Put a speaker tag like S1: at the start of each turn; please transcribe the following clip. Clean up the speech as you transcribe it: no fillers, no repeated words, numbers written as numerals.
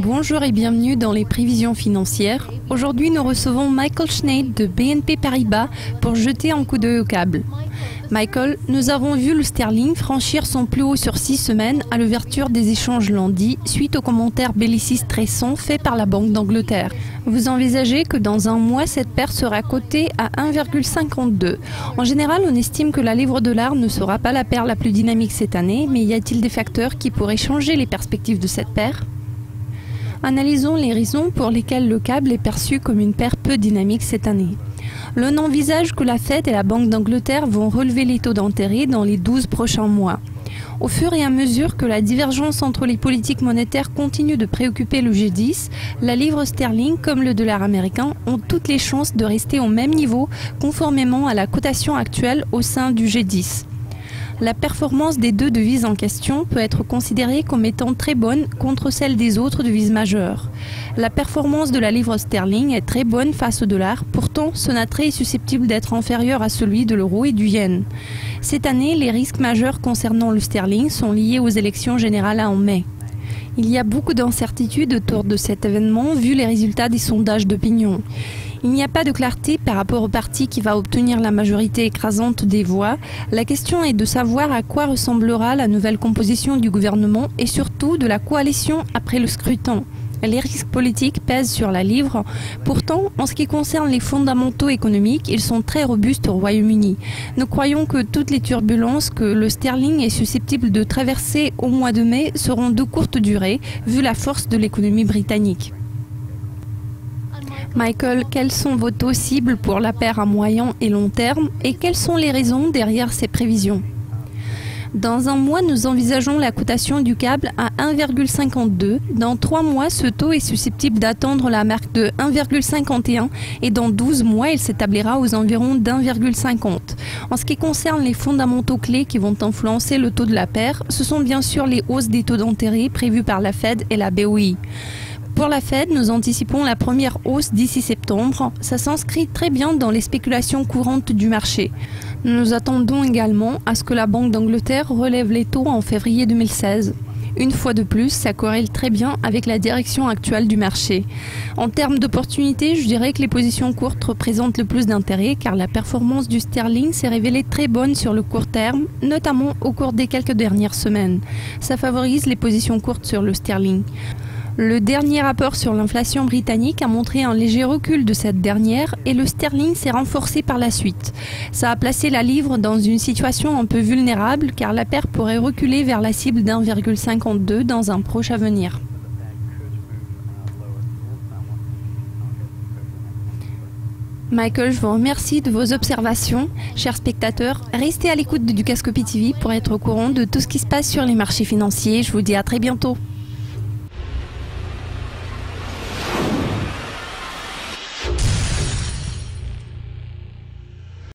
S1: Bonjour et bienvenue dans les prévisions financières. Aujourd'hui, nous recevons Michael Schneid de BNP Paribas pour jeter un coup d'œil au câble. Michael, nous avons vu le sterling franchir son plus haut sur 6 semaines à l'ouverture des échanges lundi suite aux commentaires bellicistes récents faits par la Banque d'Angleterre. Vous envisagez que dans un mois, cette paire sera cotée à 1,52. En général, on estime que la livre dollar ne sera pas la paire la plus dynamique cette année, mais y a-t-il des facteurs qui pourraient changer les perspectives de cette paire ? Analysons les raisons pour lesquelles le câble est perçu comme une paire peu dynamique cette année. L'on envisage que la Fed et la Banque d'Angleterre vont relever les taux d'intérêt dans les 12 prochains mois. Au fur et à mesure que la divergence entre les politiques monétaires continue de préoccuper le G10, la livre sterling comme le dollar américain ont toutes les chances de rester au même niveau conformément à la cotation actuelle au sein du G10. La performance des deux devises en question peut être considérée comme étant très bonne contre celle des autres devises majeures. La performance de la livre sterling est très bonne face au dollar, pourtant son attrait est susceptible d'être inférieur à celui de l'euro et du yen. Cette année, les risques majeurs concernant le sterling sont liés aux élections générales en mai. Il y a beaucoup d'incertitudes autour de cet événement vu les résultats des sondages d'opinion. Il n'y a pas de clarté par rapport au parti qui va obtenir la majorité écrasante des voix. La question est de savoir à quoi ressemblera la nouvelle composition du gouvernement et surtout de la coalition après le scrutin. Les risques politiques pèsent sur la livre. Pourtant, en ce qui concerne les fondamentaux économiques, ils sont très robustes au Royaume-Uni. Nous croyons que toutes les turbulences que le sterling est susceptible de traverser au mois de mai seront de courte durée, vu la force de l'économie britannique. Michael, quels sont vos taux cibles pour la paire à moyen et long terme et quelles sont les raisons derrière ces prévisions ? Dans un mois, nous envisageons la cotation du câble à 1,52. Dans 3 mois, ce taux est susceptible d'atteindre la marque de 1,51 et dans 12 mois, il s'établira aux environs d'1,50. En ce qui concerne les fondamentaux clés qui vont influencer le taux de la paire, ce sont bien sûr les hausses des taux d'intérêt prévues par la Fed et la BOE. Pour la Fed, nous anticipons la première hausse d'ici septembre. Ça s'inscrit très bien dans les spéculations courantes du marché. Nous attendons également à ce que la Banque d'Angleterre relève les taux en février 2016. Une fois de plus, ça corrèle très bien avec la direction actuelle du marché. En termes d'opportunités, je dirais que les positions courtes représentent le plus d'intérêt car la performance du sterling s'est révélée très bonne sur le court terme, notamment au cours des quelques dernières semaines. Ça favorise les positions courtes sur le sterling. Le dernier rapport sur l'inflation britannique a montré un léger recul de cette dernière et le sterling s'est renforcé par la suite. Ça a placé la livre dans une situation un peu vulnérable car la paire pourrait reculer vers la cible d'1,52 dans un proche avenir. Michael, je vous remercie de vos observations. Chers spectateurs, restez à l'écoute de Dukascopy TV pour être au courant de tout ce qui se passe sur les marchés financiers. Je vous dis à très bientôt.